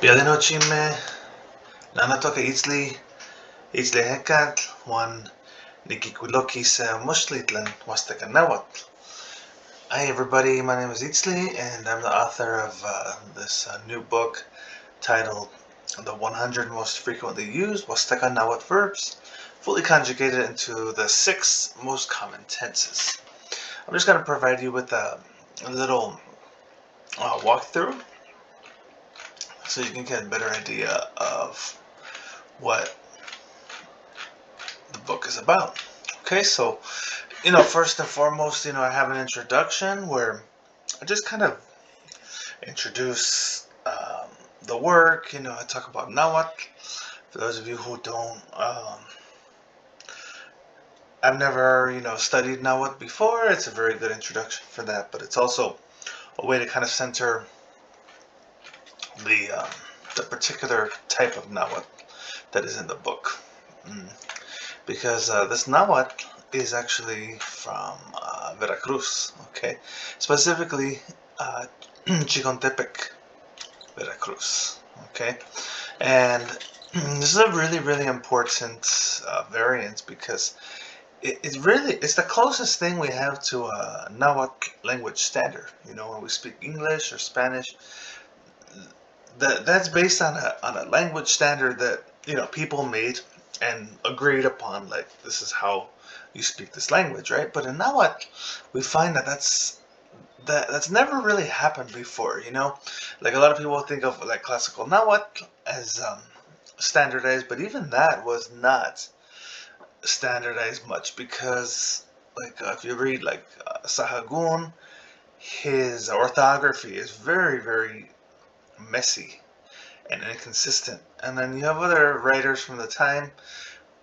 Yadenochime, Nanatoka Itzli Hekat, Juan Nikikuloki sa Mushlitlan, Huasteca Nahuatl. Hi everybody, my name is Itzli and I'm the author of this new book titled The 100 Most Frequently Used Huasteca Nahuatl Verbs, fully conjugated into the 6 most common tenses. I'm just going to provide you with a little walkthrough so you can get a better idea of what the book is about. Okay, so, first and foremost, I have an introduction where I just kind of introduce the work. I talk about Nahuatl. For those of you who don't, I've never, studied Nahuatl before. It's a very good introduction for that, but it's also a way to kind of center the particular type of Nahuatl that is in the book. Because this Nahuatl is actually from Veracruz, okay? Specifically, Chicontepec, Veracruz, okay? And this is a really, really important variant because it's the closest thing we have to a Nahuatl language standard. When we speak English or Spanish, that's based on a language standard that people made and agreed upon, like this is how you speak this language, right? But in Nahuatl, we find that's never really happened before. Like a lot of people think of like classical Nahuatl as standardized, but even that was not standardized much because, like, if you read like Sahagun, his orthography is very, very messy and inconsistent. And then you have other writers from the time.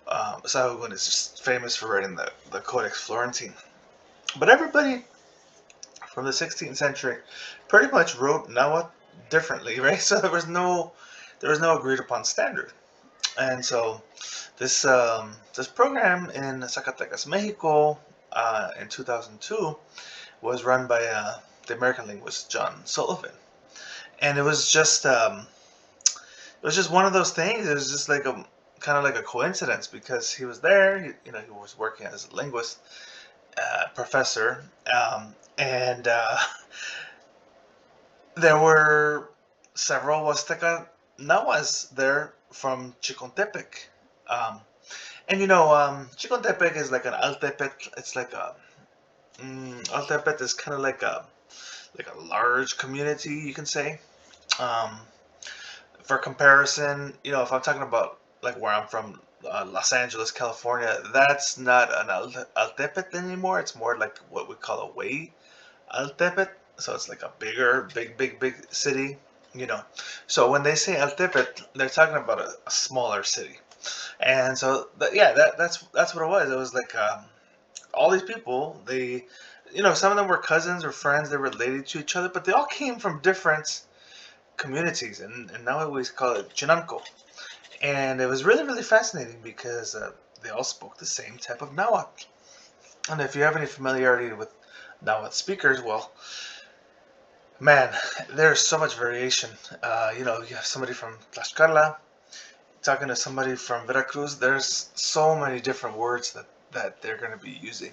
Sahagun is just famous for writing the Codex Florentine. But everybody from the 16th century pretty much wrote Nahuatl differently, right? So there was no agreed upon standard. And so this program in Zacatecas, Mexico, in 2002 was run by the American linguist John Sullivan, and it was just one of those things. It was just like a kind of like a coincidence because he was there. He was working as a linguist professor, and there were several Huasteca Nahuas there from Chicontepec. Um, and Chicontepec is like an Altepec. It's like Altepec is kind of like a large community, you can say. Um, for comparison, if I'm talking about like where I'm from, Los Angeles, California, that's not an Altepec anymore. It's more like what we call a way Altepec. So it's like a bigger, big city. So when they say Altepec, they're talking about a smaller city. And so that's what it was. It was like all these people. Some of them were cousins or friends. They were related to each other, but they all came from different communities, and now we call it Chinamco. And it was really, really fascinating because they all spoke the same type of Nahuatl. And if you have any familiarity with Nahuatl speakers, well, man, there's so much variation. You have somebody from Tlaxcala talking to somebody from Veracruz. There's so many different words that they're going to be using.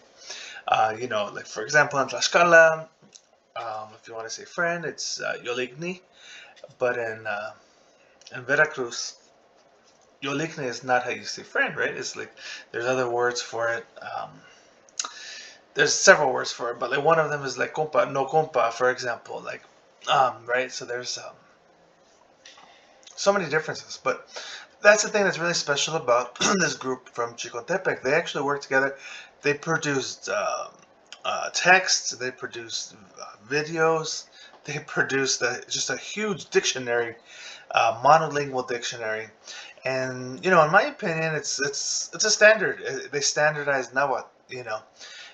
Like for example, in Tlaxcala, if you want to say friend, it's Yoligni. But in Veracruz, Yoligni is not how you say friend, right? It's like there's other words for it. There's several words for it, but like one of them is like compa, no compa, for example. Like, right? So there's so many differences. But that's the thing that's really special about this group from Chicotepec. They actually worked together. They produced texts. They produced videos. They produced just a huge dictionary, monolingual dictionary. And in my opinion, it's a standard. They standardized Nahuatl.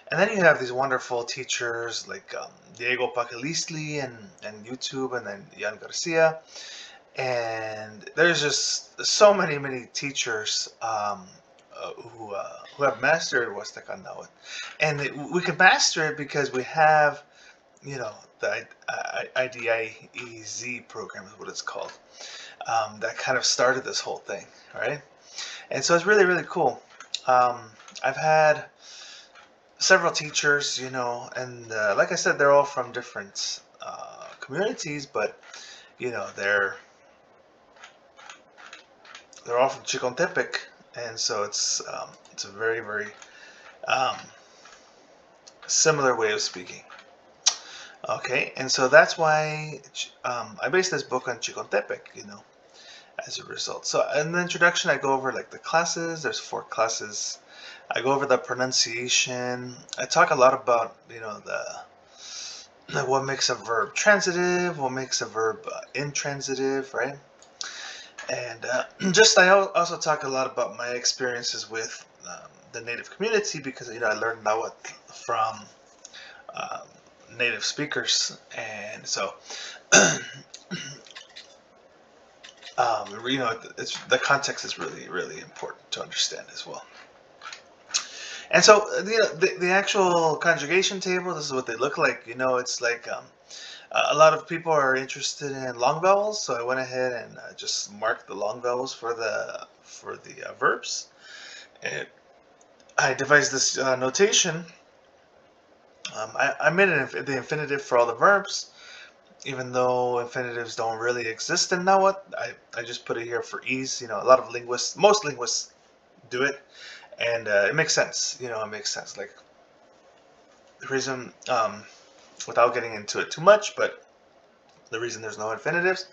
And then you have these wonderful teachers like Diego Pacalistli and YouTube, and then Jan Garcia. And there's just so many teachers who have mastered Huasteca Nahuatl. And we can master it because we have, the IDIEZ program is what it's called. That kind of started this whole thing, right? And so it's really, really cool. Um, I've had several teachers, and like I said, they're all from different communities, but they're all from Chicontepec, and so it's a very, very um, similar way of speaking. Okay, and so that's why I based this book on Chicontepec, as a result. So in the introduction, I go over like the classes. There's 4 classes. I go over the pronunciation. I talk a lot about, what makes a verb transitive, what makes a verb intransitive, right? And I also talk a lot about my experiences with the native community because I learned Nahuatl from um, native speakers, and so it's the context is really really important to understand as well. And so the actual conjugation table, this is what they look like. It's like a lot of people are interested in long vowels, so I went ahead and just marked the long vowels for the verbs. And I devised this notation. I made the infinitive for all the verbs, even though infinitives don't really exist in Nahuatl. I just put it here for ease. A lot of most linguists do it, and it makes sense. It makes sense. Like the reason, without getting into it too much, but the reason there's no infinitives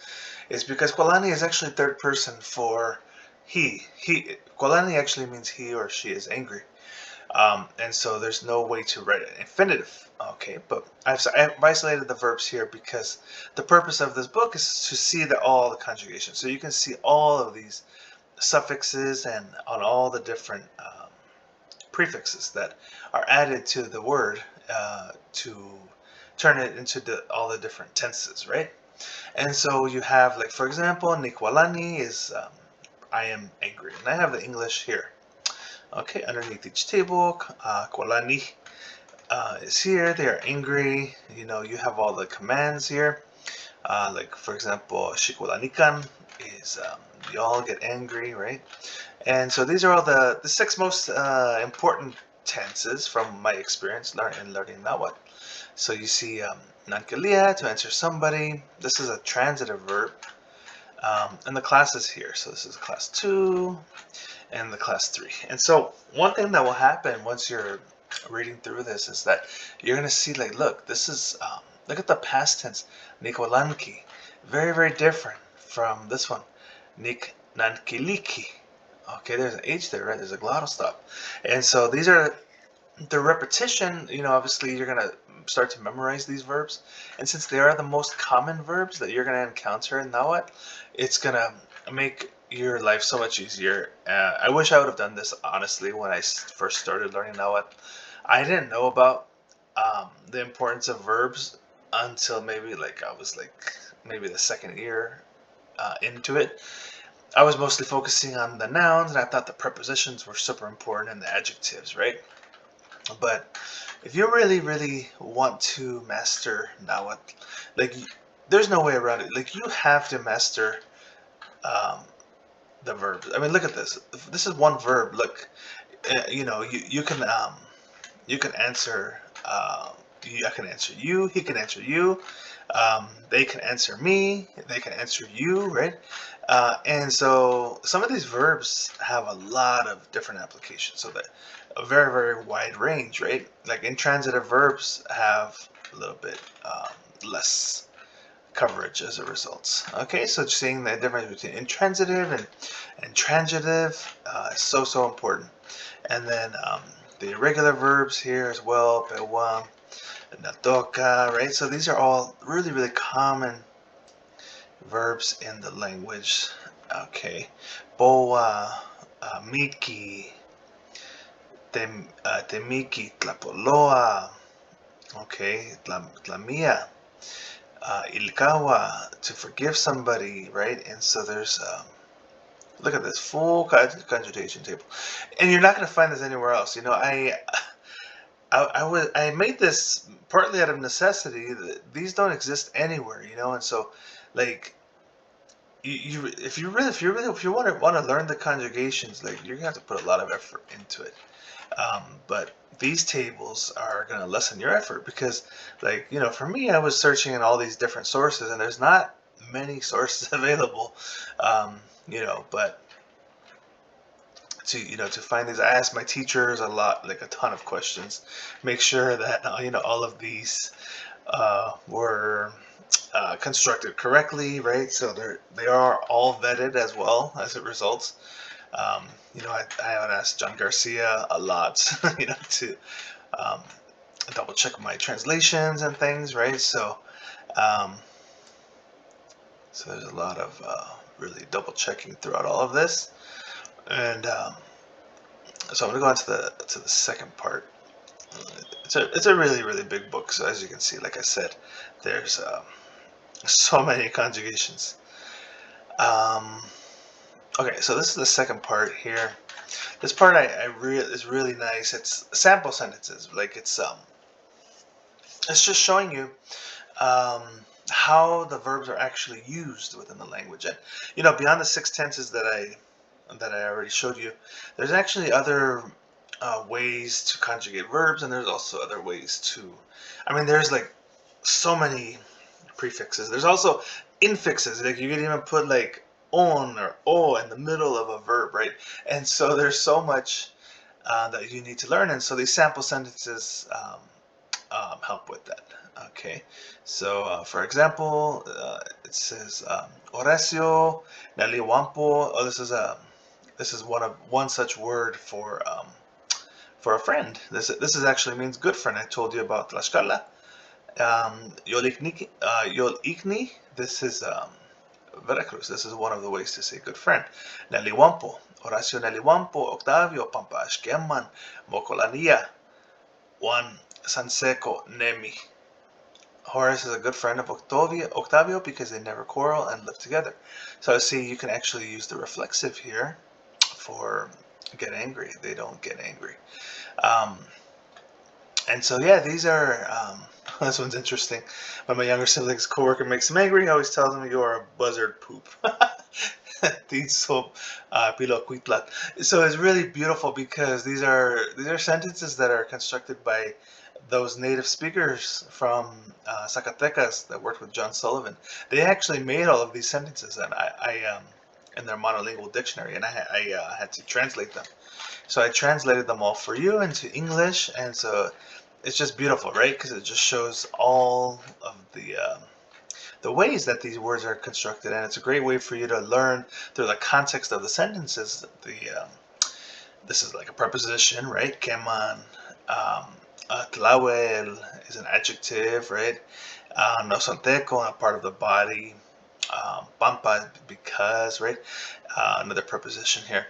is because Kualani is actually third person for he. Kualani actually means he or she is angry. And so there's no way to write an infinitive. Okay, but I've isolated the verbs here because the purpose of this book is to see all the conjugations. So you can see all of these suffixes and on all the different prefixes that are added to the word to turn it into all the different tenses, right? And so you have, like, for example, Nikwalani is I am angry. And I have the English here. Okay, underneath each table, Kwalani is here. They are angry. You have all the commands here. Like, for example, Shikwalanikan is you all get angry, right? And so these are all the 6 most important tenses from my experience learning Nahuatl. So you see Nankalia, to answer somebody. This is a transitive verb. And the class is here. So this is class 2 and the class 3. And so one thing that will happen once you're reading through this is that you're going to see, like, look, this is, look at the past tense, Nikolanki. Very, very different from this one, Nik Nankiliki. Okay, there's an H there, right? There's a glottal stop. And so these are the repetition, obviously you're going to start to memorize these verbs. And since they are the most common verbs that you're going to encounter in Nahuatl, it's going to make your life so much easier. I wish I would have done this, honestly, when I first started learning Nahuatl. I didn't know about the importance of verbs until maybe maybe the second year into it. I was mostly focusing on the nouns, and I thought the prepositions were super important and the adjectives, right? But if you really, really want to master Nahuatl, like, there's no way around it. Like, you have to master um, the verbs. I mean, look at this. This is one verb. Look, you can answer. I can answer you. He can answer you. They can answer me. They can answer you. Right. And so some of these verbs have a lot of different applications. So that a very, very wide range. Right. Like intransitive verbs have a little bit less coverage as a result. Okay, so seeing the difference between intransitive and transitive is so important. And then the irregular verbs here as well, pewa, natoka, right? So these are all really, really common verbs in the language. Okay, boa, miki, temiki, tlapoloa, okay, tlamia, ilkawa, to forgive somebody, right? And so there's look at this full conjugation table, and you're not going to find this anywhere else. I made this partly out of necessity. These don't exist anywhere, and so like if you want to learn the conjugations, like you're gonna have to put a lot of effort into it. But these tables are gonna lessen your effort because, like, for me, I was searching in all these different sources, and there's not many sources available. But to find these, I asked my teachers like a ton of questions, make sure that all of these were constructed correctly, right? So they are all vetted as well as it results. I would ask John Garcia a lot, to um, double check my translations and things, right? Um, so there's a lot of really double checking throughout all of this, and so I'm gonna go on to the second part. It's a really really big book. So as you can see, like I said, there's so many conjugations. Um, okay, so this is the second part here. This part I really is really nice. It's sample sentences. Like it's just showing you um, how the verbs are actually used within the language. And beyond the six tenses that I already showed you, there's actually other ways to conjugate verbs, and there's also other ways to. I mean, there's like so many prefixes. There's also infixes. Like you can even put like on or o in the middle of a verb, right? And so there's so much that you need to learn, and so these sample sentences help with that. Okay, so for example, it says Horacio Naliwampo. Oh, this is one such word for a friend. This is actually means good friend. I told you about Tlaxcala. Yol Ikni. This is Veracruz. This is one of the ways to say good friend. Naliwampo. Horacio Naliwampo, Octavio, Pampa Ashkeman, Mocolania, Juan Sanseco, Nemi. Horace is a good friend of Octavio because they never quarrel and live together. So see, you can actually use the reflexive here for get angry. They don't get angry. Um, and so yeah, these are. This one's interesting. When my younger sibling's coworker makes him angry, he always tells him you are a buzzard poop. So it's really beautiful because these are sentences that are constructed by those native speakers from Zacatecas that worked with John Sullivan. They actually made all of these sentences, and I in their monolingual dictionary, and I had to translate them. So I translated them all for you into English, and so it's just beautiful, right? Because it just shows all of the ways that these words are constructed, and it's a great way for you to learn through the context of the sentences. This is like a preposition, right? Queman. Tlahuel is an adjective, right? Nosanteco, a part of the body. Pampa, because, right? Another preposition here.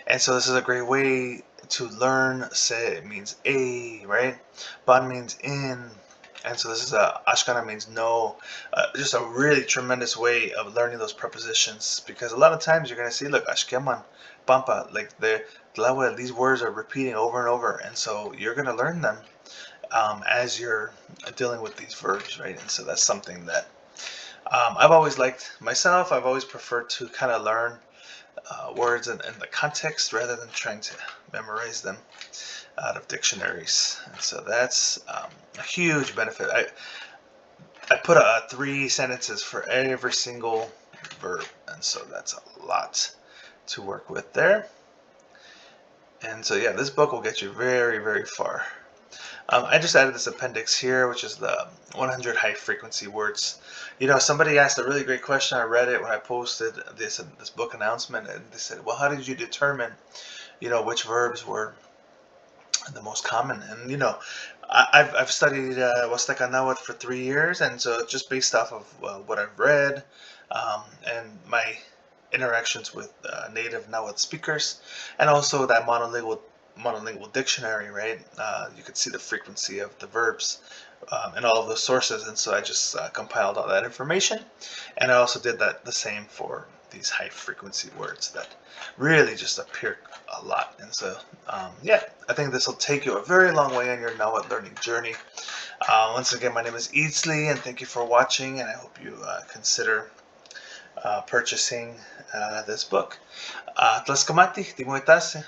And so this is a great way to learn. Se means a, right? Ban means in. And so this is Ashkana means no. Just a really tremendous way of learning those prepositions, because a lot of times you're going to see, look, Ashkeman, Pampa, like these words are repeating over and over. And so you're going to learn them as you're dealing with these verbs, right? And so that's something that I've always liked myself. I've always preferred to kind of learn words in the context rather than trying to memorize them out of dictionaries. And so that's a huge benefit. I put 3 sentences for every single verb, and so that's a lot to work with there. And so yeah, this book will get you very, very far. I just added this appendix here, which is the 100 high frequency words. Somebody asked a really great question. I read it when I posted this book announcement, and they said, well, how did you determine, which verbs were the most common? And I've studied Huasteca Nahuatl for 3 years, and so just based off of what I've read and my interactions with native Nahuatl speakers, and also that monolingual dictionary, right? You could see the frequency of the verbs in all of those sources, and so I just compiled all that information, and I also did the same for these high frequency words that really just appear a lot. And so yeah, I think this will take you a very long way on your Nahuatl learning journey. Once again, my name is Eadsley, and thank you for watching, and I hope you consider purchasing this book. Tlaskamati, Timoetase.